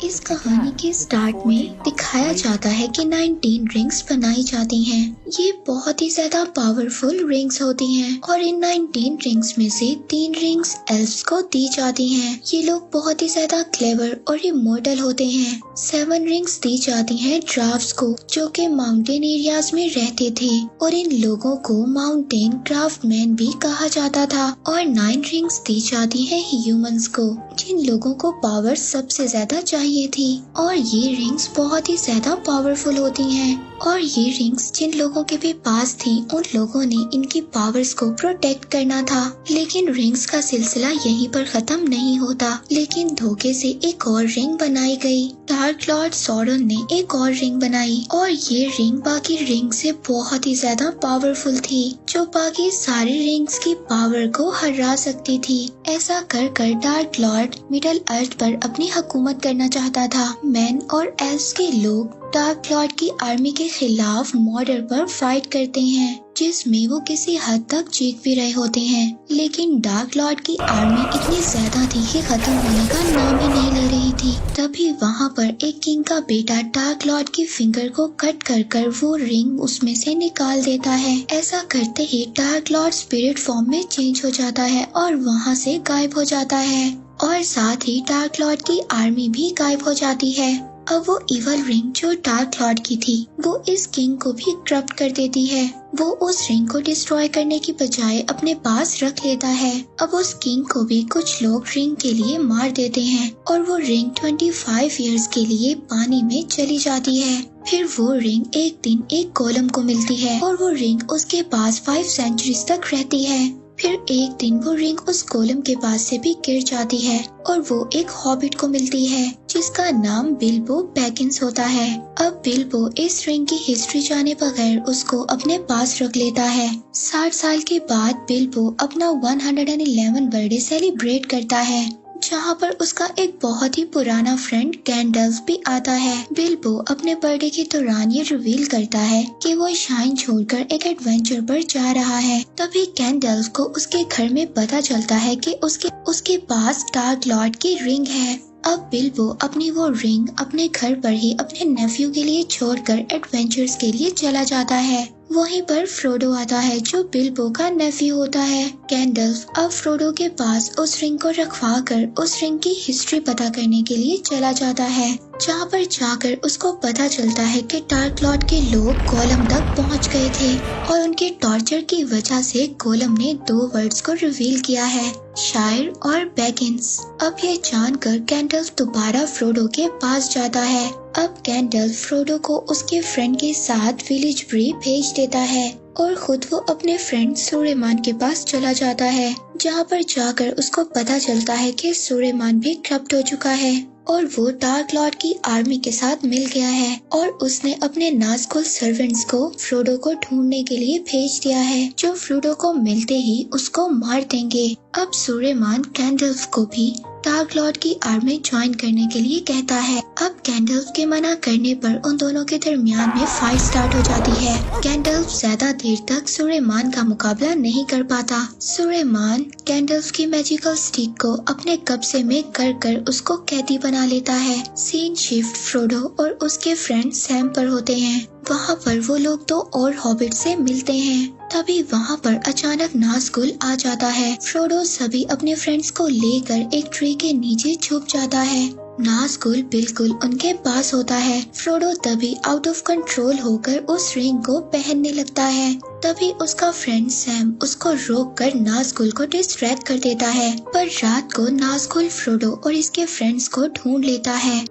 इस कहानी के स्टार्ट में दिखाया जाता है कि 19 रिंग्स बनाई जाती हैं। ये बहुत ही ज्यादा पावरफुल रिंग्स होती हैं और इन 19 रिंग्स में से 3 रिंग्स एल्फ्स को दी जाती हैं। ये लोग बहुत ही ज्यादा क्लेवर और इमॉर्टल होते हैं। 7 रिंग्स दी जाती हैं ड्राफ्ट्स को, जो कि माउंटेन एरियाज में रहते थे और इन लोगों को माउंटेन क्राफ्टमैन भी कहा जाता था। और 9 रिंग्स दी जाती हैं ह्यूमंस को, जिन लोगों को पावर सबसे ज्यादा चाहिए थी। और ये रिंग्स बहुत ही ज्यादा पावरफुल होती हैं और ये रिंग्स जिन लोगों के भी पास थी उन लोगों ने इनकी पावर्स को प्रोटेक्ट करना था। लेकिन रिंग्स का सिलसिला यहीं पर खत्म नहीं होता, लेकिन धोखे से एक और रिंग बनाई गई। डार्क लॉर्ड सॉरन ने एक और रिंग बनाई और ये रिंग बाकी रिंग से बहुत ही ज्यादा पावरफुल थी, जो बाकी सारी रिंग्स की पावर को हरा सकती थी। ऐसा कर कर डार्क लॉर्ड मिडल अर्थ पर अपनी हुकूमत करना चाहता था। मैन और एल्फ्स के लोग डार्क लॉर्ड की आर्मी के खिलाफ मॉर्डर पर फाइट करते हैं, जिसमें वो किसी हद तक जीत भी रहे होते हैं। लेकिन डार्क लॉर्ड की आर्मी इतनी ज्यादा थी कि खत्म होने का नाम ही नहीं ले रही थी। तभी वहाँ पर एक किंग का बेटा डार्क लॉर्ड की फिंगर को कट कर कर वो रिंग उसमें से निकाल देता है। ऐसा करते ही डार्क लॉर्ड स्पिरिट फॉर्म में चेंज हो जाता है और वहाँ से गायब हो जाता है और साथ ही डार्क लॉर्ड की आर्मी भी गायब हो जाती है। अब वो इवल रिंग जो डार्क लॉर्ड की थी वो इस किंग को भी करप्ट कर देती है। वो उस रिंग को डिस्ट्रॉय करने की बजाय अपने पास रख लेता है। अब उस किंग को भी कुछ लोग रिंग के लिए मार देते हैं और वो रिंग 25 इयर्स के लिए पानी में चली जाती है। फिर वो रिंग एक दिन एक गोलम को मिलती है और वो रिंग उसके पास 5 सेंचुरीज तक रहती है। फिर एक दिन वो रिंग उस गोलम के पास से भी गिर जाती है और वो एक हॉबिट को मिलती है जिसका नाम बिल्बो बैगिंस होता है। अब बिल्बो इस रिंग की हिस्ट्री जाने बगैर उसको अपने पास रख लेता है। 60 साल के बाद बिल्बो अपना 111 बर्थडे सेलिब्रेट करता है, जहाँ पर उसका एक बहुत ही पुराना फ्रेंड गैंडल्फ भी आता है। बिल्बो अपने बर्थडे के दौरान ये रिवील करता है कि वो शाइन छोड़कर एक एडवेंचर पर जा रहा है। तभी गैंडल्फ को उसके घर में पता चलता है कि उसके पास डार्क लॉर्ड की रिंग है। अब बिल्बो अपनी वो रिंग अपने घर पर ही अपने नेफ्यू के लिए छोड़कर एडवेंचर्स के लिए चला जाता है। वहीं पर फ्रोडो आता है जो बिल्बो का नेफ्यू होता है। गैंडल्फ अब फ्रोडो के पास उस रिंग को रखवा कर उस रिंग की हिस्ट्री पता करने के लिए चला जाता है, जहाँ पर जाकर उसको पता चलता है कि डार्क लॉर्ड के लोग गोलम तक पहुँच गए थे और उनके टॉर्चर की वजह से गोलम ने 2 वर्ड्स को रिवील किया है, शायर और बैगिंस। अब ये जानकर गैंडल्फ दोबारा फ्रोडो के पास जाता है। अब गैंडल्फ फ्रोडो को उसके फ्रेंड के साथ विलेज ब्री भेज देता है और खुद वो अपने फ्रेंड सुलेमान के पास चला जाता है, जहाँ पर जाकर उसको पता चलता है कि सुलेमान भी करप्ट हो चुका है और वो डार्क लॉर्ड की आर्मी के साथ मिल गया है और उसने अपने नाज़कुल सर्वेंट्स को फ्रोडो को ढूंढने के लिए भेज दिया है, जो फ्रोडो को मिलते ही उसको मार देंगे। अब सुलेमान गैंडल्फ को भी डार्क लॉर्ड की आर्मी ज्वाइन करने के लिए कहता है। अब गैंडल्फ के मना करने पर उन दोनों के दरमियान में फाइट स्टार्ट हो जाती है। गैंडल्फ ज्यादा देर तक सुलेमान का मुकाबला नहीं कर पाता। सुलेमान गैंडल्फ की मैजिकल स्टिक को अपने कब्जे में कर उसको कैदी बना लेता है। सीन शिफ्ट फ्रोडो और उसके फ्रेंड सैम पर होते हैं। वहाँ पर वो लोग 2 और हॉबिट से मिलते हैं। तभी वहाँ पर अचानक नाज़कुल आ जाता है। फ्रोडो सभी अपने फ्रेंड्स को लेकर एक ट्री के नीचे छुप जाता है। नाज़कुल बिल्कुल उनके पास होता है। फ्रोडो तभी आउट ऑफ कंट्रोल होकर उस रिंग को पहनने लगता है। तभी उसका फ्रेंड सैम उसको रोककर नाज़कुल को डिस्ट्रैक्ट कर देता है। पर रात को नाज़कुल फ्रोडो और इसके फ्रेंड्स को ढूंढ लेता है।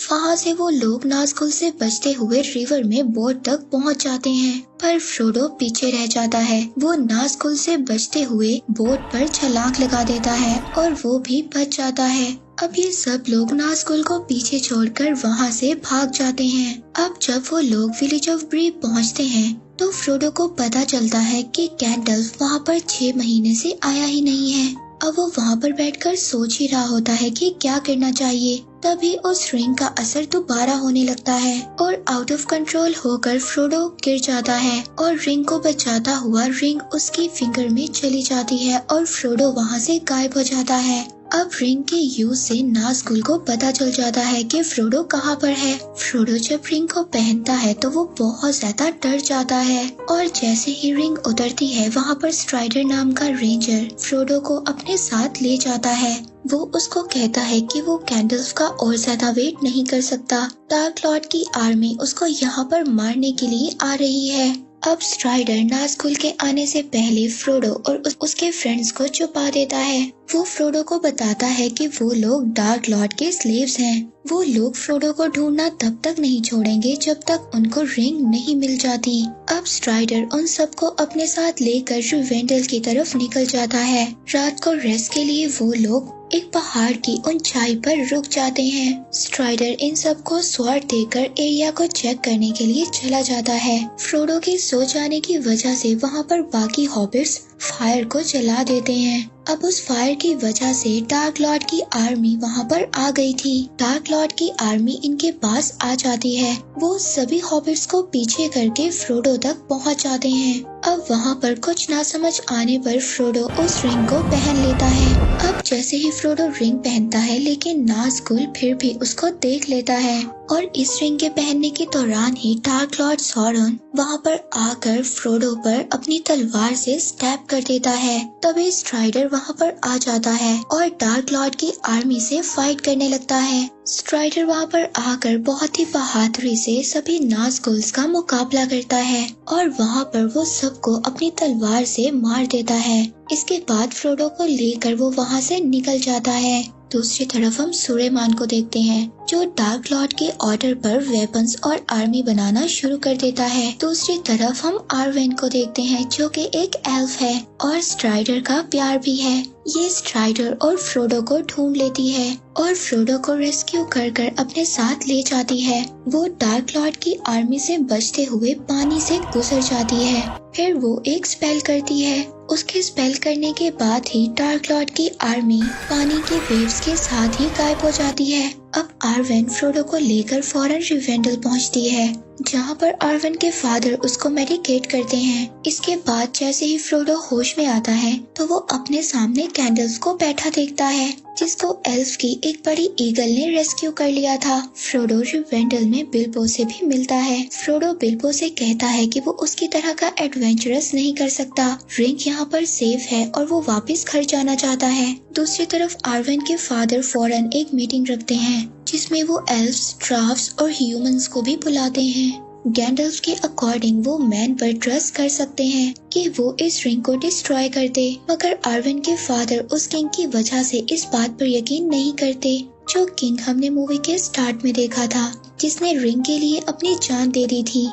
वहाँ से वो लोग नाज़कुल से बचते हुए रिवर में बोट तक पहुँच जाते हैं, पर फ्रोडो पीछे रह जाता है। वो नाज़कुल से बचते हुए बोट पर छलांग लगा देता है और वो भी बच जाता है। अब ये सब लोग नाज़कुल को पीछे छोड़कर वहाँ से भाग जाते हैं। अब जब वो लोग विलेज ऑफ ब्री पहुँचते हैं तो फ्रोडो को पता चलता है कि गैंडल्फ वहाँ पर 6 महीने से आया ही नहीं है। अब वो वहाँ पर बैठकर सोच ही रहा होता है कि क्या करना चाहिए। तभी उस रिंग का असर दोबारा होने लगता है और आउट ऑफ कंट्रोल होकर फ्रोडो गिर जाता है और रिंग को बचाता हुआ रिंग उसकी फिंगर में चली जाती है और फ्रोडो वहाँ से गायब हो जाता है। अब रिंग के यूज से नाज़गुल को पता चल जाता है कि फ्रोडो कहाँ पर है। फ्रोडो जब रिंग को पहनता है तो वो बहुत ज्यादा डर जाता है और जैसे ही रिंग उतरती है वहाँ पर स्ट्राइडर नाम का रेंजर फ्रोडो को अपने साथ ले जाता है। वो उसको कहता है कि वो गैंडल्फ का और ज्यादा वेट नहीं कर सकता। डार्क लॉर्ड की आर्मी उसको यहाँ पर मारने के लिए आ रही है। अब स्ट्राइडर नाज़गुल के आने से पहले फ्रोडो और उसके फ्रेंड्स को छुपा देता है। वो फ्रोडो को बताता है कि वो लोग डार्क लॉर्ड के स्लेव्स हैं। वो लोग फ्रोडो को ढूंढना तब तक नहीं छोड़ेंगे जब तक उनको रिंग नहीं मिल जाती। अब स्ट्राइडर उन सबको अपने साथ लेकर रिवेंडल की तरफ निकल जाता है। रात को रेस्ट के लिए वो लोग एक पहाड़ की ऊंचाई पर रुक जाते हैं। स्ट्राइडर इन सबको स्वॉर्ड देकर एरिया को चेक करने के लिए चला जाता है। फ्रोडो के सो जाने की वजह से वहाँ पर बाकी हॉबिट्स फायर को जला देते हैं। अब उस फायर की वजह से डार्क लॉर्ड की आर्मी वहाँ पर आ गई थी। डार्क लॉर्ड की आर्मी इनके पास आ जाती है। वो सभी हॉबिट्स को पीछे करके फ्रोडो तक पहुँच जाते हैं। अब वहाँ पर कुछ ना समझ आने पर फ्रोडो उस रिंग को पहन लेता है। अब जैसे ही फ्रोडो रिंग पहनता है लेकिन नाज़गुल फिर भी उसको देख लेता है और इस रिंग के पहनने के दौरान ही डार्क लॉर्ड सॉरन वहाँ पर आकर फ्रोडो पर अपनी तलवार से स्टैब कर देता है। तभी स्ट्राइडर वहाँ पर आ जाता है और डार्क लॉर्ड की आर्मी से फाइट करने लगता है। स्ट्राइडर वहाँ पर आकर बहुत ही बहादुरी से सभी नाज़गुल्स का मुकाबला करता है और वहाँ पर वो सबको अपनी तलवार से मार देता है। इसके बाद फ्रोडो को लेकर वो वहाँ से निकल जाता है। दूसरी तरफ हम सुलेमान को देखते हैं जो डार्क लॉर्ड के ऑर्डर पर वेपन्स और आर्मी बनाना शुरू कर देता है। दूसरी तरफ हम आर्वेन को देखते हैं जो कि एक एल्फ है और स्ट्राइडर का प्यार भी है। ये स्ट्राइडर और फ्रोडो को ढूंढ लेती है और फ्रोडो को रेस्क्यू कर कर अपने साथ ले जाती है। वो डार्क लॉर्ड की आर्मी से बचते हुए पानी से गुजर जाती है। फिर वो एक स्पेल करती है। उसके स्पेल करने के बाद ही डार्क लॉर्ड की आर्मी पानी के वेव्स के साथ ही गायब हो जाती है। अब आर्वेन फ्रोडो को लेकर फौरन रिवेंडल पहुंचती है जहां पर आर्वेन के फादर उसको मेडिकेट करते हैं। इसके बाद जैसे ही फ्रोडो होश में आता है तो वो अपने सामने कैंडल्स को बैठा देखता है जिसको एल्फ की एक बड़ी ईगल ने रेस्क्यू कर लिया था। फ्रोडो रिवेंडल में बिल्बो से भी मिलता है। फ्रोडो बिल्बो से कहता है कि वो उसकी तरह का एडवेंचरस नहीं कर सकता। रिंग यहाँ पर सेफ है और वो वापस घर जाना चाहता है। दूसरी तरफ आर्वेन के फादर फौरन एक मीटिंग रखते हैं जिसमें वो एल्फ्स, ड्राफ्ट्स और ह्यूमंस को भी बुलाते हैं। गैंडल्फ के अकॉर्डिंग वो मैन पर ट्रस्ट कर सकते हैं कि वो इस रिंग को डिस्ट्रॉय कर दे, मगर आर्वेन के फादर उस किंग की वजह से इस बात पर यकीन नहीं करते जो किंग हमने मूवी के स्टार्ट में देखा था जिसने रिंग के लिए अपनी जान दे दी थी।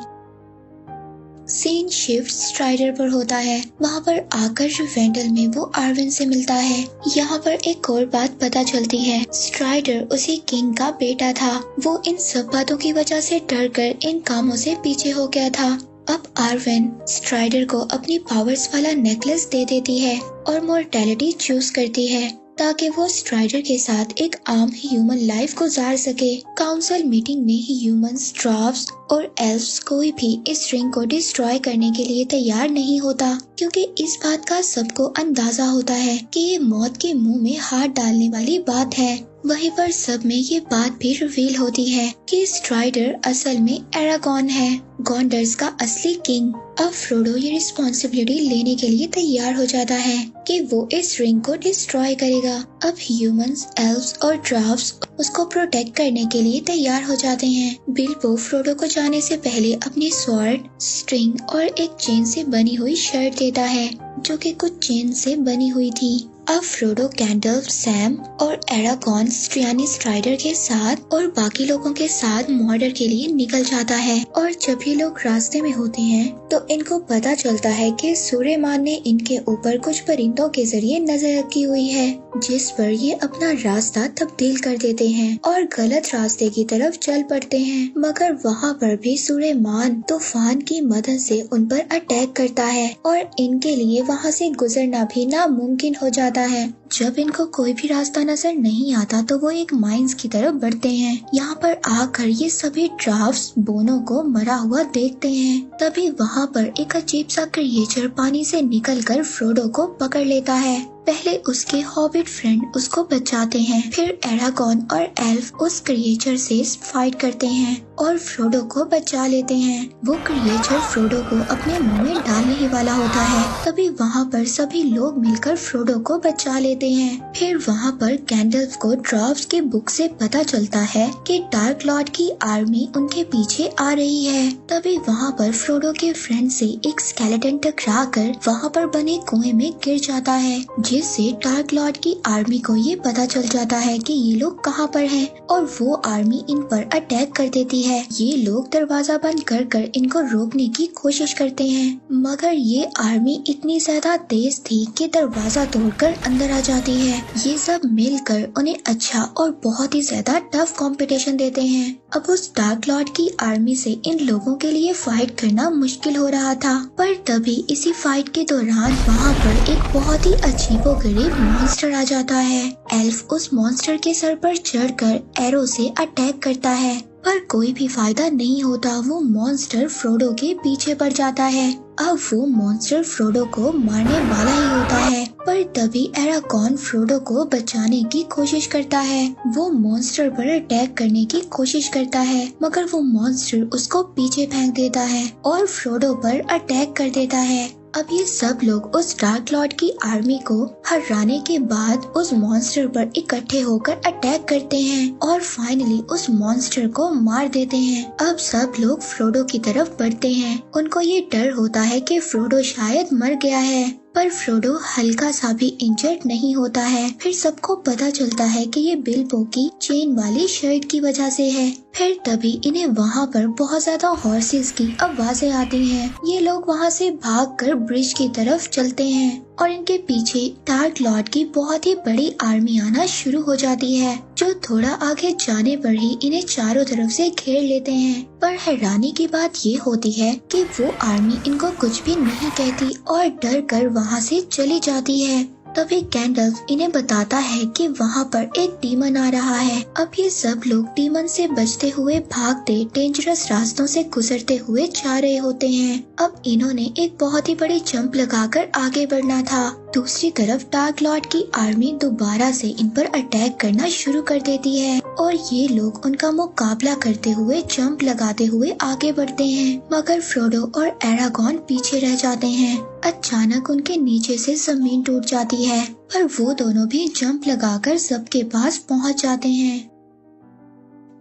सीन शिफ्ट स्ट्राइडर पर होता है। वहाँ पर आकर रिवेंडल में वो आर्वेन से मिलता है। यहाँ पर एक और बात पता चलती है, स्ट्राइडर उसी किंग का बेटा था। वो इन सब बातों की वजह से डर कर इन कामों से पीछे हो गया था। अब आर्वेन स्ट्राइडर को अपनी पावर्स वाला नेकलेस दे देती है और मॉर्टेलिटी चूज करती है ताकि वो स्ट्राइडर के साथ एक आम ह्यूमन लाइफ गुजार सके। काउंसिल मीटिंग में ह्यूमंस, ड्राफ्ट्स और एल्फ्स कोई भी इस रिंग को डिस्ट्रॉय करने के लिए तैयार नहीं होता क्योंकि इस बात का सबको अंदाजा होता है कि ये मौत के मुंह में हाथ डालने वाली बात है। वहीं पर सब में ये बात भी रिवील होती है कि स्ट्राइडर असल में एरागॉन है, गॉन्डर्स का असली किंग। अब फ्रोडो ये रिस्पॉन्सिबिलिटी लेने के लिए तैयार हो जाता है कि वो इस रिंग को डिस्ट्रॉय करेगा। अब ह्यूमंस, एल्फ्स और ड्राफ्ट्स उसको प्रोटेक्ट करने के लिए तैयार हो जाते हैं। बिल्बो फ्रोडो को जाने से पहले अपनी स्वॉर्ड, स्ट्रिंग और एक चेन से बनी हुई शर्ट देता है जो कि कुछ चेन से बनी हुई थी। अब फ्रोडो गैंडल्फ, सैम और एरागॉन यानी स्ट्राइडर के साथ और बाकी लोगों के साथ मॉर्डर के लिए निकल जाता है और जब ये लोग रास्ते में होते हैं तो इनको पता चलता है कि सुलेमान ने इनके ऊपर कुछ परिंदों के जरिए नजर रखी हुई है जिस पर ये अपना रास्ता तब्दील कर देते हैं और गलत रास्ते की तरफ चल पड़ते हैं। मगर वहाँ पर भी सुलेमान तूफान की मदद से उन पर अटैक करता है और इनके लिए वहाँ से गुजरना भी नामुमकिन हो जाता है। जब इनको कोई भी रास्ता नजर नहीं आता तो वो एक माइंस की तरफ बढ़ते हैं। यहाँ पर आकर ये सभी ड्राफ्ट्स बोनो को मरा हुआ देखते हैं। तभी वहाँ पर एक अजीब सा क्रिएचर पानी से निकलकर फ्रोडो को पकड़ लेता है। पहले उसके हॉबिट फ्रेंड उसको बचाते हैं, फिर एरागॉन और एल्फ उस क्रिएचर से फाइट करते हैं और फ्रोडो को बचा लेते हैं। वो क्रिएचर फ्रोडो को अपने मुंह में डालने ही वाला होता है, तभी वहाँ पर सभी लोग मिलकर फ्रोडो को बचा लेते हैं। फिर वहाँ पर गैंडल्फ को ड्राफ्ट्स की बुक से पता चलता है कि डार्क लॉर्ड की आर्मी उनके पीछे आ रही है। तभी वहाँ पर फ्रोडो के फ्रेंड से एक स्केलेटन टकरा कर वहाँ पर बने कुएं में गिर जाता है, जिससे डार्क लॉर्ड की आर्मी को ये पता चल जाता है कि ये लोग कहाँ पर हैं और वो आर्मी इन पर अटैक कर देती है। ये लोग दरवाजा बंद कर कर इनको रोकने की कोशिश करते हैं, मगर ये आर्मी इतनी ज्यादा तेज थी कि दरवाजा तोड़कर अंदर आ जाती है। ये सब मिलकर उन्हें अच्छा और बहुत ही ज्यादा टफ कंपटीशन देते हैं। अब उस डार्क लॉर्ड की आर्मी से इन लोगों के लिए फाइट करना मुश्किल हो रहा था, पर तभी इसी फाइट के दौरान वहाँ पर एक बहुत ही अजीबोगरीब मॉन्स्टर आ जाता है। एल्फ उस मॉन्स्टर के सर पर चढ़कर एरो से अटैक करता है, पर कोई भी फायदा नहीं होता। वो मॉन्स्टर फ्रोडो के पीछे पड़ जाता है। अब वो मॉन्स्टर फ्रोडो को मारने वाला ही होता है, पर तभी एरागॉन फ्रोडो को बचाने की कोशिश करता है। वो मॉन्स्टर पर अटैक करने की कोशिश करता है, मगर वो मॉन्स्टर उसको पीछे फेंक देता है और फ्रोडो पर अटैक कर देता है। अब ये सब लोग उस डार्क लॉर्ड की आर्मी को हराने के बाद उस मॉन्स्टर पर इकट्ठे होकर अटैक करते हैं और फाइनली उस मॉन्स्टर को मार देते हैं। अब सब लोग फ्रोडो की तरफ बढ़ते हैं। उनको ये डर होता है कि फ्रोडो शायद मर गया है, पर फ्रोडो हल्का सा भी इंजर्ड नहीं होता है। फिर सबको पता चलता है कि ये बिल्बो की चेन वाली शर्ट की वजह से है। फिर तभी इन्हें वहाँ पर बहुत ज्यादा हॉर्सेस की आवाजें आती हैं। ये लोग वहाँ से भागकर ब्रिज की तरफ चलते हैं और इनके पीछे डार्क लॉर्ड की बहुत ही बड़ी आर्मी आना शुरू हो जाती है, जो थोड़ा आगे जाने पर ही इन्हें चारों तरफ से घेर लेते हैं। पर हैरानी की बात ये होती है कि वो आर्मी इनको कुछ भी नहीं कहती और डर कर वहाँ से चली जाती है। तभी गैंडल्फ इन्हें बताता है कि वहाँ पर एक डीमन आ रहा है। अब ये सब लोग डीमन से बचते हुए भागते डेंजरस रास्तों से गुजरते हुए जा रहे होते हैं। अब इन्होंने एक बहुत ही बड़ी जंप लगाकर आगे बढ़ना था। दूसरी तरफ डार्क लॉर्ड की आर्मी दोबारा से इन पर अटैक करना शुरू कर देती है और ये लोग उनका मुकाबला करते हुए जंप लगाते हुए आगे बढ़ते हैं, मगर फ्रोडो और एरागॉन पीछे रह जाते हैं। अचानक उनके नीचे से जमीन टूट जाती है, पर वो दोनों भी जंप लगाकर सबके पास पहुंच जाते हैं।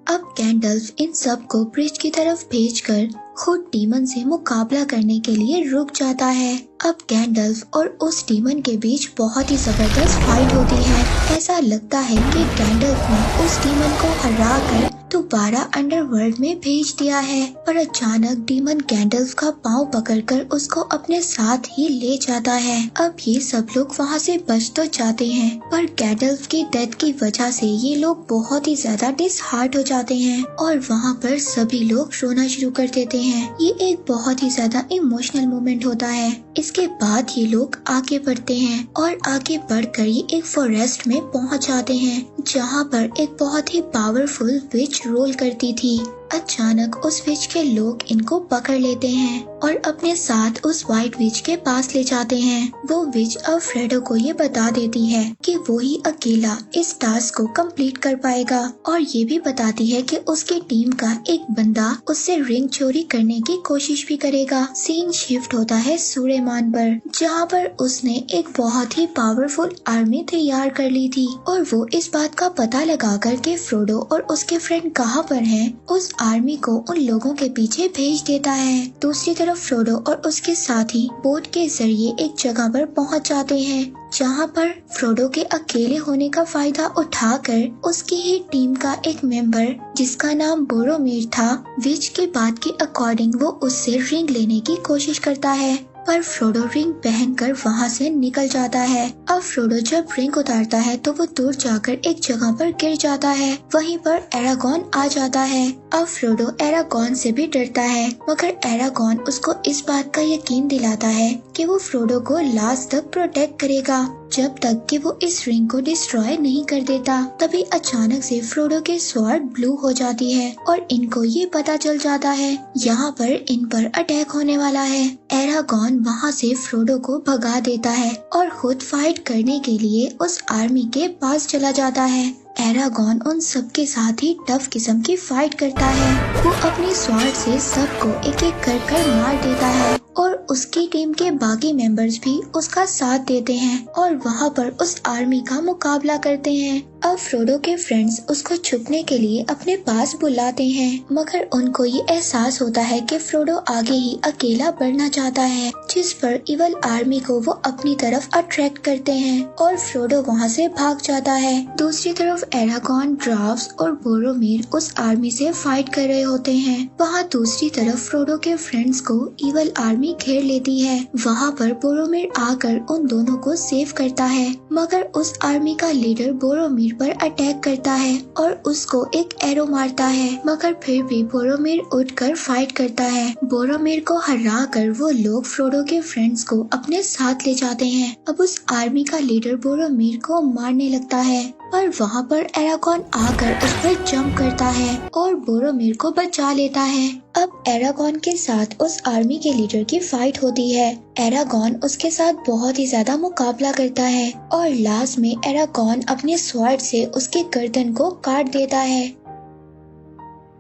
अब गैंडल्फ इन सब को ब्रिज की तरफ भेजकर खुद डीमन से मुकाबला करने के लिए रुक जाता है। अब गैंडल्फ और उस डीमन के बीच बहुत ही जबरदस्त फाइट होती है। ऐसा लगता है कि गैंडल्फ ने उस डीमन को हरा कर दोबारा अंडरवर्ल्ड में भेज दिया है, पर अचानक डीमन गैंडल्फ का पांव पकड़कर उसको अपने साथ ही ले जाता है। अब ये सब लोग वहाँ से बच तो जाते हैं, पर गैंडल्फ की डेथ की वजह से ये लोग बहुत ही ज्यादा डिसहार्ट हो जाते हैं और वहाँ पर सभी लोग रोना शुरू कर देते हैं। ये एक बहुत ही ज्यादा इमोशनल मोमेंट होता है। इसके बाद ये लोग आगे बढ़ते हैं और आगे बढ़कर ये एक फॉरेस्ट में पहुँच जाते हैं, जहाँ पर एक बहुत ही पावरफुल विच रोल करती थी। अचानक उस विच के लोग इनको पकड़ लेते हैं और अपने साथ उस व्हाइट विच के पास ले जाते हैं। वो विच अब फ्रेडो को ये बता देती है कि वो ही अकेला इस टास्क को कंप्लीट कर पाएगा और ये भी बताती है कि उसकी टीम का एक बंदा उससे रिंग चोरी करने की कोशिश भी करेगा। सीन शिफ्ट होता है सूर्यमान पर, जहाँ पर उसने एक बहुत ही पावरफुल आर्मी तैयार कर ली थी और वो इस बात का पता लगा कर के फ्रोडो और उसके फ्रेंड कहाँ पर हैं, उस आर्मी को उन लोगों के पीछे भेज देता है। दूसरी तरफ फ्रोडो और उसके साथी बोट के जरिए एक जगह पर पहुंच जाते हैं, जहां पर फ्रोडो के अकेले होने का फायदा उठाकर उसकी ही टीम का एक मेंबर जिसका नाम बोरोमीर था, विच की बात के अकॉर्डिंग वो उससे रिंग लेने की कोशिश करता है, पर फ्रोडो रिंग पहनकर वहाँ से निकल जाता है। अब फ्रोडो जब रिंग उतारता है तो वो दूर जाकर एक जगह पर गिर जाता है। वहीं पर एरागॉन आ जाता है। अब फ्रोडो एरागॉन से भी डरता है, मगर एरागॉन उसको इस बात का यकीन दिलाता है कि वो फ्रोडो को लास्ट तक प्रोटेक्ट करेगा। जब तक कि वो इस रिंग को डिस्ट्रॉय नहीं कर देता। तभी अचानक से फ्रोडो के स्वॉर्ड ब्लू हो जाती है और इनको ये पता चल जाता है यहाँ पर इन पर अटैक होने वाला है। एरागॉन वहाँ से फ्रोडो को भगा देता है और खुद फाइट करने के लिए उस आर्मी के पास चला जाता है। एरागॉन उन सब के साथ ही टफ किस्म की फाइट करता है। वो अपनी स्वॉर्ड से सबको एक एक कर मार देता है और उसकी टीम के बाकी मेंबर्स भी उसका साथ देते हैं और वहाँ पर उस आर्मी का मुकाबला करते हैं। अब फ्रोडो के फ्रेंड्स उसको छुपने के लिए अपने पास बुलाते हैं, मगर उनको ये एहसास होता है कि फ्रोडो आगे ही अकेला बढ़ना चाहता है, जिस पर इवल आर्मी को वो अपनी तरफ अट्रैक्ट करते हैं और फ्रोडो वहाँ से भाग जाता है। दूसरी तरफ एरागॉन, ड्राफ्स और बोरोमिर उस आर्मी से फाइट कर रहे होते हैं। वहाँ दूसरी तरफ फ्रोडो के फ्रेंड्स को इवल आर्मी घेर लेती है। वहाँ पर बोरोमिर आकर उन दोनों को सेव करता है, मगर उस आर्मी का लीडर बोरोमिर पर अटैक करता है और उसको एक एरो मारता है, मगर फिर भी बोरोमिर उठकर फाइट करता है। बोरोमिर को हरा कर वो लोग फ्रोडो के फ्रेंड्स को अपने साथ ले जाते हैं। अब उस आर्मी का लीडर बोरोमिर को मारने लगता है और वहाँ पर एरागॉन आकर उस पर जंप करता है और बोरोमिर को बचा लेता है। अब एरागॉन के साथ उस आर्मी के लीडर की फाइट होती है। एरागॉन उसके साथ बहुत ही ज्यादा मुकाबला करता है और लास्ट में एरागॉन अपने स्वॉर्ड से उसके गर्दन को काट देता है।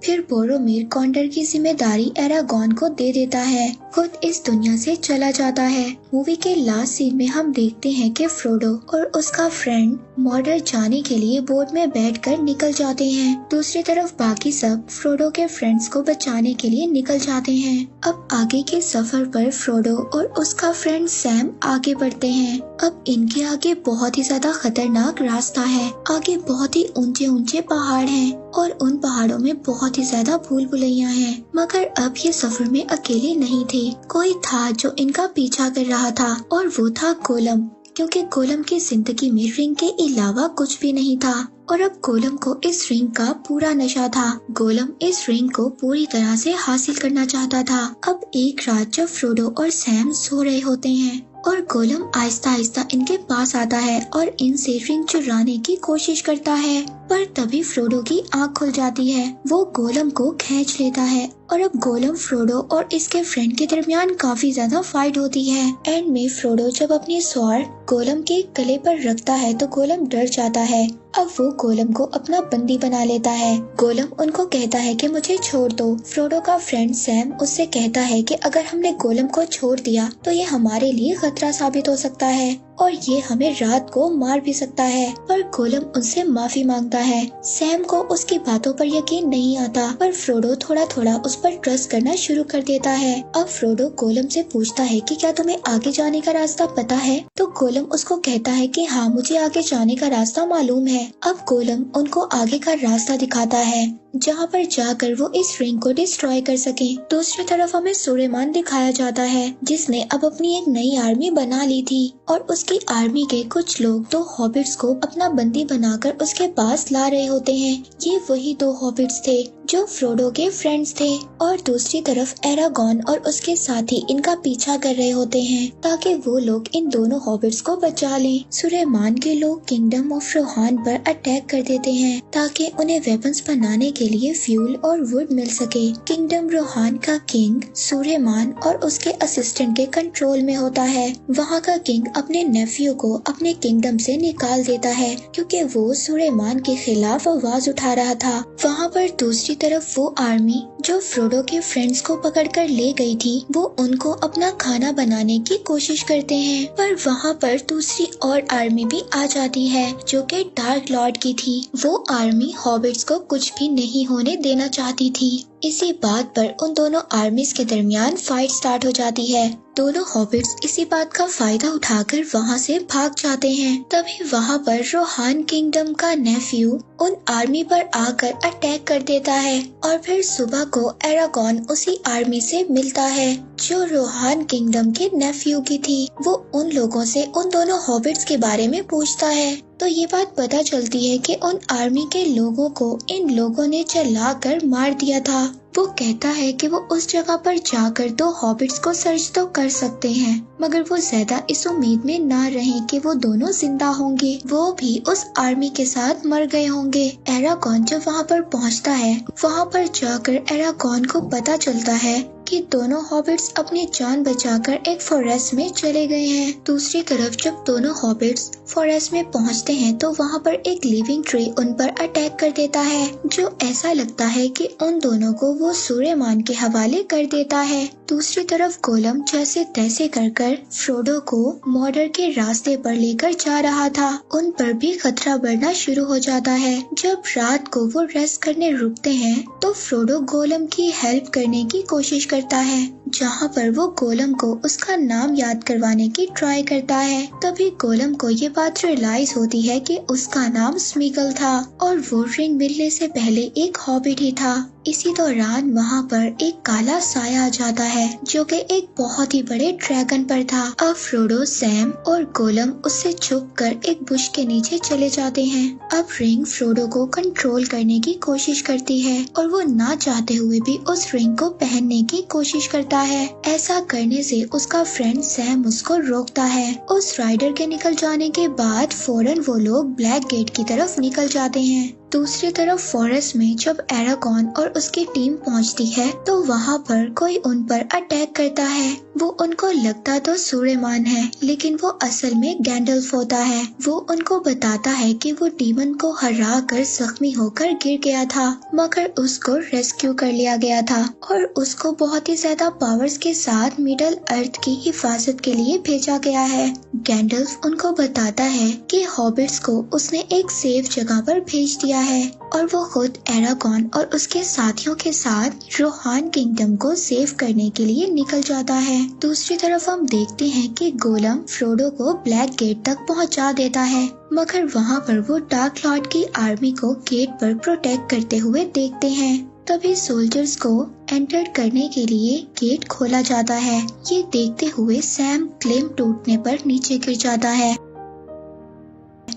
फिर बोरोमिर कॉन्डर की जिम्मेदारी एरागॉन को दे देता है, खुद इस दुनिया से चला जाता है। मूवी के लास्ट सीन में हम देखते हैं कि फ्रोडो और उसका फ्रेंड मॉर्डर जाने के लिए बोट में बैठकर निकल जाते हैं। दूसरी तरफ बाकी सब फ्रोडो के फ्रेंड्स को बचाने के लिए निकल जाते हैं। अब आगे के सफर पर फ्रोडो और उसका फ्रेंड सैम आगे बढ़ते हैं। अब इनके आगे बहुत ही ज्यादा खतरनाक रास्ता है। आगे बहुत ही ऊंचे ऊंचे पहाड़ हैं और उन पहाड़ों में बहुत ही ज्यादा भूल भुलैया हैं। मगर अब ये सफर में अकेले नहीं थे, कोई था जो इनका पीछा कर रहा था और वो था गोलम, क्योंकि गोलम की जिंदगी में रिंग के अलावा कुछ भी नहीं था और अब गोलम को इस रिंग का पूरा नशा था। गोलम इस रिंग को पूरी तरह से हासिल करना चाहता था। अब एक रात जब फ्रोडो और सैम सो रहे होते हैं और गोलम आहिस्ता आहिस्ता इनके पास आता है और इनसे रिंग चुराने की कोशिश करता है, पर तभी फ्रोडो की आँख खुल जाती है। वो गोलम को खींच लेता है और अब गोलम, फ्रोडो और इसके फ्रेंड के दरमियान काफी ज्यादा फाइट होती है। एंड में फ्रोडो जब अपनी स्वॉर्ड गोलम के गले पर रखता है तो गोलम डर जाता है। अब वो गोलम को अपना बंदी बना लेता है। गोलम उनको कहता है कि मुझे छोड़ दो। फ्रोडो का फ्रेंड सैम उससे कहता है कि अगर हमने गोलम को छोड़ दिया तो ये हमारे लिए खतरा साबित हो सकता है और ये हमें रात को मार भी सकता है, पर गोलम उनसे माफी मांगता है। सैम को उसकी बातों पर यकीन नहीं आता, पर फ्रोडो थोड़ा थोड़ा उस पर ट्रस्ट करना शुरू कर देता है। अब फ्रोडो गोलम से पूछता है कि क्या तुम्हें आगे जाने का रास्ता पता है, तो गोलम उसको कहता है कि हाँ, मुझे आगे जाने का रास्ता मालूम है। अब गोलम उनको आगे का रास्ता दिखाता है जहाँ पर जाकर वो इस रिंग को डिस्ट्रॉय कर सके। दूसरी तरफ हमें सुलेमान दिखाया जाता है, जिसने अब अपनी एक नई आर्मी बना ली थी और उसकी आर्मी के कुछ लोग दो हॉबिट्स को अपना बंदी बनाकर उसके पास ला रहे होते हैं। ये वही दो हॉबिट्स थे जो फ्रोडो के फ्रेंड्स थे और दूसरी तरफ एरागॉन और उसके साथी इनका पीछा कर रहे होते हैं ताकि वो लोग इन दोनों हॉबिट्स को बचा लें। सुलेमान के लोग किंगडम ऑफ रोहान पर अटैक कर देते हैं ताकि उन्हें वेपन्स बनाने के लिए फ्यूल और वुड मिल सके। किंगडम रोहान का किंग सुलेमान और उसके असिस्टेंट के कंट्रोल में होता है। वहाँ का किंग अपने नेफ्यू को अपने किंगडम से निकाल देता है क्योंकि वो सुलेमान के खिलाफ आवाज उठा रहा था। वहाँ पर दूसरी तरफ वो आर्मी जो फ्रोडो के फ्रेंड्स को पकड़कर ले गई थी, वो उनको अपना खाना बनाने की कोशिश करते हैं, पर वहाँ पर दूसरी और आर्मी भी आ जाती है जो कि डार्क लॉर्ड की थी। वो आर्मी हॉबिट्स को कुछ भी नहीं होने देना चाहती थी। इसी बात पर उन दोनों आर्मीज के दरमियान फाइट स्टार्ट हो जाती है। दोनों हॉबिट्स इसी बात का फायदा उठाकर वहाँ से भाग जाते हैं। तभी वहाँ पर रोहान किंगडम का नेफ्यू उन आर्मी पर आकर अटैक कर देता है और फिर सुबह को एरागॉन उसी आर्मी से मिलता है जो रोहान किंगडम के नेफ्यू की थी। वो उन लोगों से उन दोनों हॉबिट्स के बारे में पूछता है तो ये बात पता चलती है कि उन आर्मी के लोगों को इन लोगों ने चलाकर मार दिया था। वो कहता है कि वो उस जगह पर जाकर दो हॉबिट्स को सर्च तो कर सकते हैं, मगर वो ज्यादा इस उम्मीद में ना रहे कि वो दोनों जिंदा होंगे, वो भी उस आर्मी के साथ मर गए होंगे। एरागॉन जब वहाँ पर पहुँचता है, वहाँ पर जाकर एरागॉन को पता चलता है कि दोनों हॉबिट्स अपनी जान बचाकर एक फॉरेस्ट में चले गए हैं। दूसरी तरफ जब दोनों हॉबिट्स फॉरेस्ट में पहुंचते हैं तो वहां पर एक लिविंग ट्री उन पर अटैक कर देता है, जो ऐसा लगता है कि उन दोनों को वो सूर्यमान के हवाले कर देता है। दूसरी तरफ गोलम जैसे तैसे कर फ्रोडो को मॉर्डर के रास्ते पर लेकर जा रहा था। उन पर भी खतरा बढ़ना शुरू हो जाता है। जब रात को वो रेस्ट करने रुकते हैं तो फ्रोडो गोलम की हेल्प करने की कोशिश करता है, जहाँ पर वो गोलम को उसका नाम याद करवाने की ट्राई करता है। तभी गोलम को ये बात रियलाइज होती है कि उसका नाम स्मीगल था और वो रिंग मिलने से पहले एक हॉबिट ही था। इसी दौरान वहाँ पर एक काला साया आ जाता है, जो कि एक बहुत ही बड़े ड्रैगन पर था। अब फ्रोडो, सैम और गोलम उससे छुपकर एक बुश के नीचे चले जाते हैं। अब रिंग फ्रोडो को कंट्रोल करने की कोशिश करती है और वो ना चाहते हुए भी उस रिंग को पहनने की कोशिश करता है। ऐसा करने से उसका फ्रेंड सैम उसको रोकता है। उस राइडर के निकल जाने के बाद फौरन वो लोग ब्लैक गेट की तरफ निकल जाते हैं। दूसरी तरफ फॉरेस्ट में जब एरागॉन और उसकी टीम पहुंचती है तो वहां पर कोई उन पर अटैक करता है। वो उनको लगता तो सूर्यमान है, लेकिन वो असल में गैंडल्फ होता है। वो उनको बताता है कि वो डीमन को हरा कर जख्मी होकर गिर गया था, मगर उसको रेस्क्यू कर लिया गया था और उसको बहुत ही ज्यादा पावर्स के साथ मिडल अर्थ की हिफाजत के लिए भेजा गया है। गैंडल्फ उनको बताता है कि हॉबिट्स को उसने एक सेफ जगह पर भेज दिया है और वो खुद एरागॉन और उसके साथियों के साथ रोहान किंगडम को सेव करने के लिए निकल जाता है। दूसरी तरफ हम देखते हैं कि गोलम फ्रोडो को ब्लैक गेट तक पहुंचा देता है, मगर वहां पर वो डार्क लॉर्ड की आर्मी को गेट पर प्रोटेक्ट करते हुए देखते हैं। तभी सोल्जर्स को एंटर करने के लिए गेट खोला जाता है। ये देखते हुए सैम क्लेम टूटने पर नीचे गिर जाता है।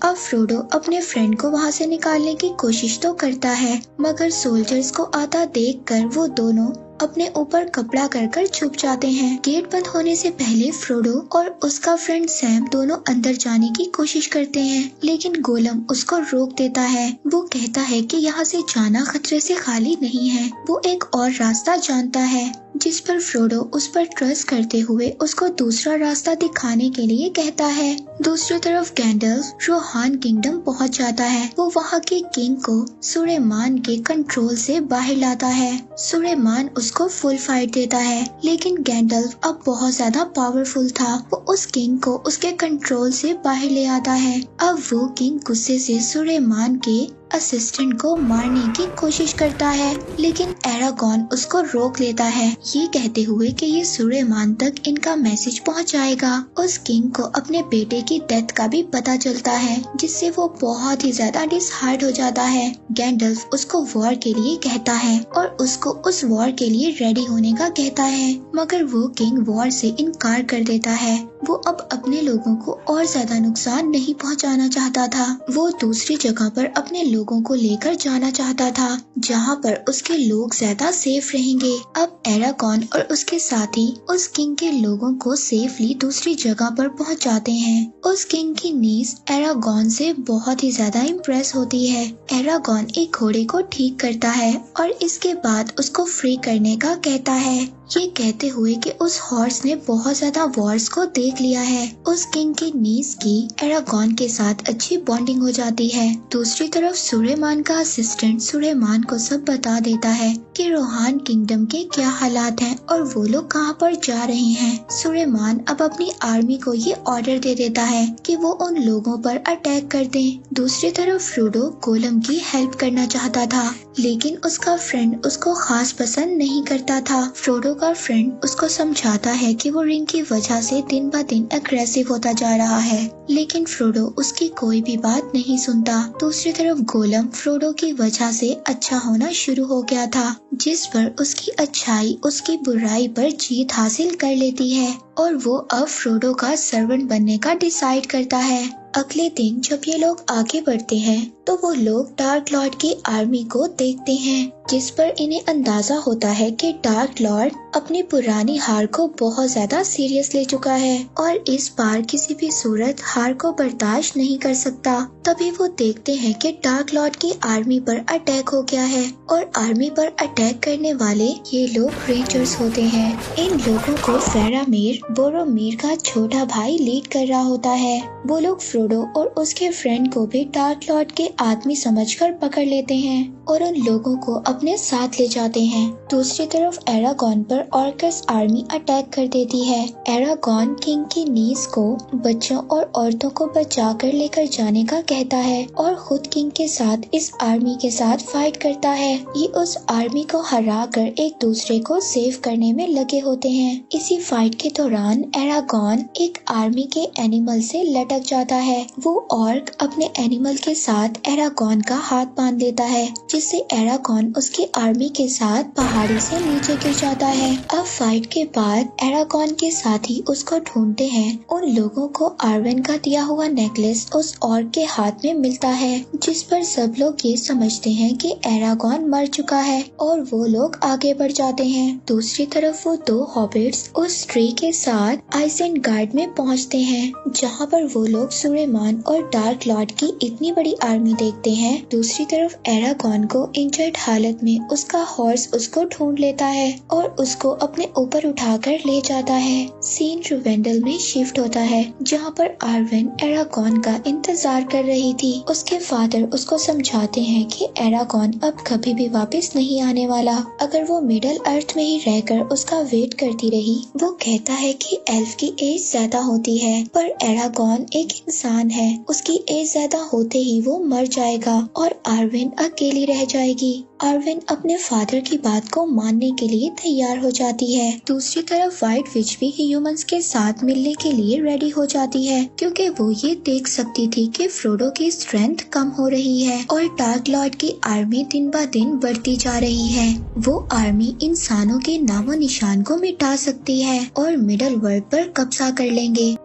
अब फ्रोडो अपने फ्रेंड को वहां से निकालने की कोशिश तो करता है, मगर सोल्जर्स को आता देखकर वो दोनों अपने ऊपर कपड़ा कर छुप जाते हैं। गेट बंद होने से पहले फ्रोडो और उसका फ्रेंड सैम दोनों अंदर जाने की कोशिश करते हैं, लेकिन गोलम उसको रोक देता है। वो कहता है कि यहाँ से जाना खतरे से खाली नहीं है, वो एक और रास्ता जानता है, जिस पर फ्रोडो उस पर ट्रस्ट करते हुए उसको दूसरा रास्ता दिखाने के लिए कहता है। दूसरी तरफ गैंडल्फ रोहान किंगडम पहुंच जाता है। वो वहाँ के किंग को सूर्यमान के कंट्रोल से बाहर लाता है। सूर्यमान उसको फुल फाइट देता है, लेकिन गैंडल्फ अब बहुत ज्यादा पावरफुल था। वो उस किंग को उसके कंट्रोल से बाहर ले आता है। अब वो किंग गुस्से से सूर्यमान के असिस्टेंट को मारने की कोशिश करता है, लेकिन एरागॉन उसको रोक लेता है, ये कहते हुए कि ये सूर्यमान तक इनका मैसेज पहुंचाएगा। उस किंग को अपने बेटे की डेथ का भी पता चलता है, जिससे वो बहुत ही ज्यादा डिसहार्ट हो जाता है। गैंडल्फ उसको वॉर के लिए कहता है और उसको उस वॉर के लिए रेडी होने का कहता है, मगर वो किंग वॉर से इनकार कर देता है। वो अब अपने लोगों को और ज्यादा नुकसान नहीं पहुंचाना चाहता था। वो दूसरी जगह पर अपने लोगों को लेकर जाना चाहता था, जहां पर उसके लोग ज्यादा सेफ रहेंगे। अब एरागॉन और उसके साथी उस किंग के लोगों को सेफली दूसरी जगह पर पहुंचाते हैं। उस किंग की नीस एरागॉन से बहुत ही ज्यादा इम्प्रेस होती है। एरागॉन एक घोड़े को ठीक करता है और इसके बाद उसको फ्री करने का कहता है, ये कहते हुए कि उस हॉर्स ने बहुत ज्यादा वॉर्स को देख लिया है। उस किंग की नीस की एरागॉन के साथ अच्छी बॉन्डिंग हो जाती है। दूसरी तरफ सूर्यमान का असिस्टेंट सूर्यमान को सब बता देता है कि रोहान किंगडम के क्या हालात हैं और वो लोग कहां पर जा रहे हैं। सूर्यमान अब अपनी आर्मी को ये ऑर्डर दे देता है कि वो उन लोगों पर अटैक कर दें। दूसरी तरफ फ्रोडो गोलम की हेल्प करना चाहता था, लेकिन उसका फ्रेंड उसको खास पसंद नहीं करता था। फ्रोडो का फ्रेंड उसको समझाता है कि वो रिंग की वजह से दिन ब दिन अग्रेसिव होता जा रहा है, लेकिन फ्रोडो उसकी कोई भी बात नहीं सुनता। दूसरी तरफ गोलम फ्रोडो की वजह से अच्छा होना शुरू हो गया था, जिस पर उसकी अच्छाई उसकी बुराई पर जीत हासिल कर लेती है और वो अब फ्रोडो का सर्वेंट बनने का डिसाइड करता है। अगले दिन जब ये लोग आगे बढ़ते हैं तो वो लोग डार्क लॉर्ड की आर्मी को देखते हैं, जिस पर इन्हें अंदाजा होता है कि डार्क लॉर्ड अपनी पुरानी हार को बहुत ज्यादा सीरियस ले चुका है और इस बार किसी भी सूरत हार को बर्दाश्त नहीं कर सकता। तभी वो देखते हैं कि डार्क लॉर्ड की आर्मी पर अटैक हो गया है और आर्मी पर अटैक करने वाले ये लोग रेंजर्स होते हैं। इन लोगों को फेरामीर बोरोमीर का छोटा भाई लीड कर रहा होता है। वो लोग फ्रोडो और उसके फ्रेंड को भी डार्क लॉर्ड के आदमी समझकर पकड़ लेते हैं और उन लोगों को अपने साथ ले जाते हैं। दूसरी तरफ एरागॉन पर ऑर्कस आर्मी अटैक कर देती है। एरागॉन किंग की नीस को बच्चों और औरतों को बचाकर लेकर जाने का कहता है और खुद किंग के साथ इस आर्मी के साथ फाइट करता है। ये उस आर्मी को हरा कर एक दूसरे को सेव करने में लगे होते हैं। इसी फाइट के दौरान एरागॉन एक आर्मी के एनिमल से लटक जाता है। वो ऑर्क अपने एनिमल के साथ एरागॉन का हाथ बांध देता है, जिससे एरागॉन उसकी आर्मी के साथ पहाड़ी से नीचे गिर जाता है। अब फाइट के बाद एरागॉन के साथी उसको ढूंढते हैं। उन लोगों को आर्वेन का दिया हुआ नेकलेस उस ऑर्क के हाथ में मिलता है, जिस पर सब लोग ये समझते हैं कि एरागॉन मर चुका है और वो लोग आगे बढ़ जाते हैं। दूसरी तरफ वो दो हॉबिट्स उस ट्री के साथ आइसेनगार्ड में पहुंचते हैं, जहां पर वो लोग सुलेमान और डार्क लॉर्ड की इतनी बड़ी आर्मी देखते हैं। दूसरी तरफ एरागॉन को इंजर्ड हालत में उसका हॉर्स उसको ढूंढ लेता है और उसको अपने ऊपर उठाकर ले जाता है। सीन रुवेंडल में शिफ्ट होता है, जहां पर आर्वेन एरागॉन का इंतजार कर रही थी। उसके फादर उसको समझाते हैं कि एरागॉन अब कभी भी वापस नहीं आने वाला। अगर वो मिडल अर्थ में ही रहकर उसका वेट करती रही। वो कहता है कि एल्फ की एज ज्यादा होती है, पर एरागॉन एक इंसान है, उसकी एज ज्यादा होते ही वो मर जाएगा और आर्वेन अकेली रह जाएगी। आर्वेन अपने फादर की बात को मानने के लिए तैयार हो जाती है। दूसरी तरफ व्हाइट विच भी ह्यूमंस के साथ मिलने के लिए रेडी हो जाती है, क्योंकि वो ये देख सकती थी कि फ्रोडो की स्ट्रेंथ कम हो रही है और डार्क लॉर्ड की आर्मी दिन ब दिन बढ़ती जा रही है। वो आर्मी इंसानों के नामो निशान को मिटा सकती है और मिडल वर्ल्ड पर कब्जा कर लेंगे।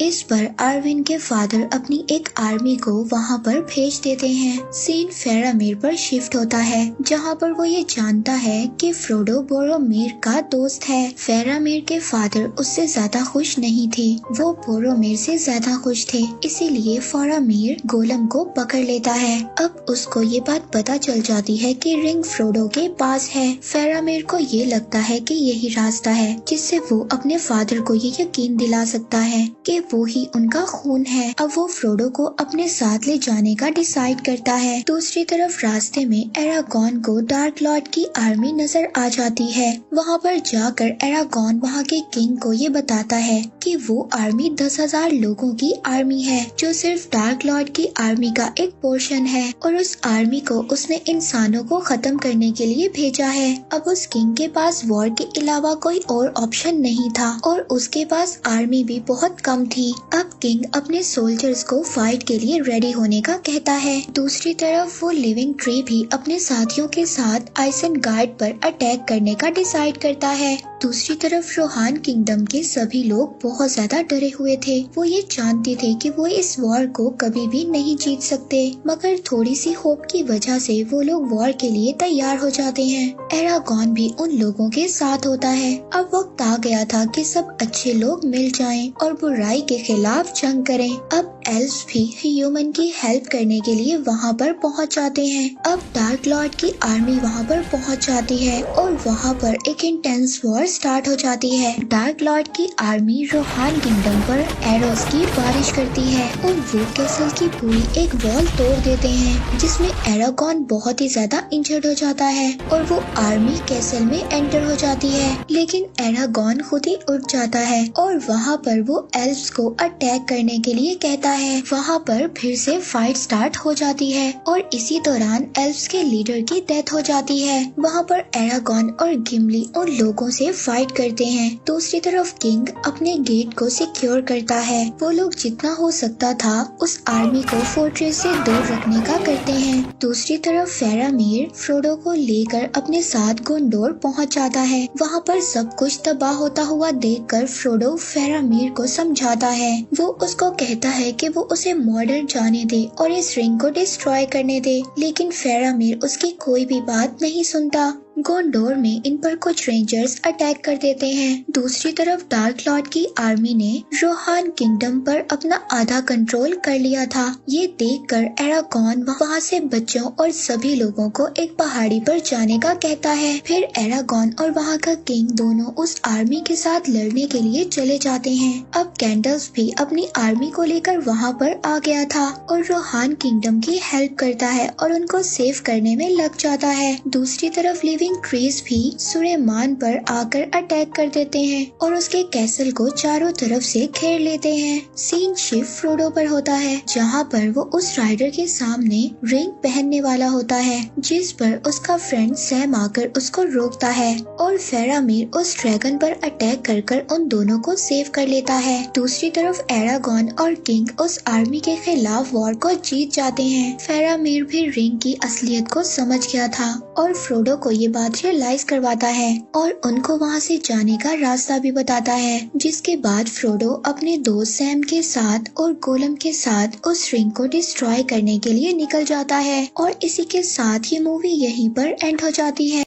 इस पर आर्वेन के फादर अपनी एक आर्मी को वहां पर भेज देते हैं। सीन फेरामीर पर शिफ्ट होता है, जहां पर वो ये जानता है कि फ्रोडो बोरोमीर का दोस्त है। फेरामीर के फादर उससे ज्यादा खुश नहीं थे, वो बोरोमीर से ज्यादा खुश थे, इसीलिए फेरामीर गोलम को पकड़ लेता है। अब उसको ये बात पता चल जाती है कि रिंग फ्रोडो के पास है। फेरामीर को ये लगता है कि यही रास्ता है जिससे वो अपने फादर को ये यकीन दिला सकता है कि वो ही उनका खून है। अब वो फ्रोडो को अपने साथ ले जाने का डिसाइड करता है। दूसरी तरफ रास्ते में एरागॉन को डार्क लॉर्ड की आर्मी नजर आ जाती है। वहाँ पर जाकर एरागॉन वहाँ के किंग को ये बताता है कि वो आर्मी 10,000 लोगों की आर्मी है, जो सिर्फ डार्क लॉर्ड की आर्मी का एक पोर्शन है और उस आर्मी को उसने इंसानों को खत्म करने के लिए भेजा है। अब उस किंग के पास वॉर के अलावा कोई और ऑप्शन नहीं था और उसके पास आर्मी भी बहुत कम थी। अब किंग अपने सोल्जर्स को फाइट के लिए रेडी होने का कहता है। दूसरी तरफ वो लिविंग ट्री भी अपने साथियों के साथ आइसेनगार्ड पर अटैक करने का डिसाइड करता है। दूसरी तरफ रोहान किंगडम के सभी लोग बहुत ज्यादा डरे हुए थे। वो ये जानते थे कि वो इस वॉर को कभी भी नहीं जीत सकते, मगर थोड़ी सी होप की वजह से वो लोग वॉर के लिए तैयार हो जाते हैं। एरागॉन भी उन लोगों के साथ होता है। अब वक्त आ गया था कि सब अच्छे लोग मिल जाएं और बुराई के खिलाफ जंग करें। अब एल्व्स भी ह्यूमन की हेल्प करने के लिए वहाँ पर पहुँच जाते हैं। अब डार्क लॉर्ड की आर्मी वहाँ पर पहुँच जाती है और वहाँ पर एक इंटेंस वॉर स्टार्ट हो जाती है। डार्क लॉर्ड की आर्मी रोहान किंगडम पर एरोस की बारिश करती है और वो कैसल की पूरी एक वॉल तोड़ देते हैं, जिसमें एरागॉन बहुत ही ज्यादा इंजर्ड हो जाता है और वो आर्मी कैसल में एंटर हो जाती है। लेकिन एरागॉन खुद ही उठ जाता है और वहाँ पर वो एल्व्स को अटैक करने के लिए कहता है। वहाँ पर फिर से फाइट स्टार्ट हो जाती है और इसी दौरान एल्फ्स के लीडर की डेथ हो जाती है। वहाँ पर एरागॉन और गिमली उन लोगों से फाइट करते हैं। दूसरी तरफ किंग अपने गेट को सिक्योर करता है। वो लोग जितना हो सकता था उस आर्मी को फोर्ट्रेस से दूर रखने का करते हैं। दूसरी तरफ फेरामीर फ्रोडो को लेकर अपने साथ गुंडोर पहुंच जाता है। वहाँ पर सब कुछ तबाह होता हुआ देखकर फ्रोडो फेरामीर को समझाता है। वो उसको कहता है कि वो उसे मॉडर्न जाने दे और इस रिंग को डिस्ट्रॉय करने दे, लेकिन फेरामीर उसकी कोई भी बात नहीं सुनता। गोंडोर में इन पर कुछ रेंजर्स अटैक कर देते हैं। दूसरी तरफ डार्क लॉर्ड की आर्मी ने रोहान किंगडम पर अपना आधा कंट्रोल कर लिया था। ये देखकर एरागॉन वहाँ से बच्चों और सभी लोगों को एक पहाड़ी पर जाने का कहता है। फिर एरागॉन और वहाँ का किंग दोनों उस आर्मी के साथ लड़ने के लिए चले जाते हैं। अब गैंडल्फ भी अपनी आर्मी को लेकर वहाँ पर आ गया था और रोहान किंगडम की हेल्प करता है और उनको सेव करने में लग जाता है। दूसरी तरफ लिविंग ट्रीज भी सुलेमान पर आकर अटैक कर देते हैं और उसके कैसल को चारों तरफ से घेर लेते हैं। सीन शिफ्ट फ्रोडो पर होता है, जहाँ पर वो उस राइडर के सामने रिंग पहनने वाला होता है, जिस पर उसका फ्रेंड सैम आकर उसको रोकता है और फेरामीर उस ड्रैगन पर अटैक कर उन दोनों को सेव कर लेता है। दूसरी तरफ एरागॉन और किंग उस आर्मी के खिलाफ वॉर को जीत जाते हैं। फेरामीर भी रिंग की असलियत को समझ गया था और फ्रोडो को ये बात रियलाइज करवाता है और उनको वहाँ से जाने का रास्ता भी बताता है, जिसके बाद फ्रोडो अपने दोस्त सैम के साथ और गोलम के साथ उस रिंग को डिस्ट्रॉय करने के लिए निकल जाता है और इसी के साथ ये मूवी यहीं पर एंड हो जाती है।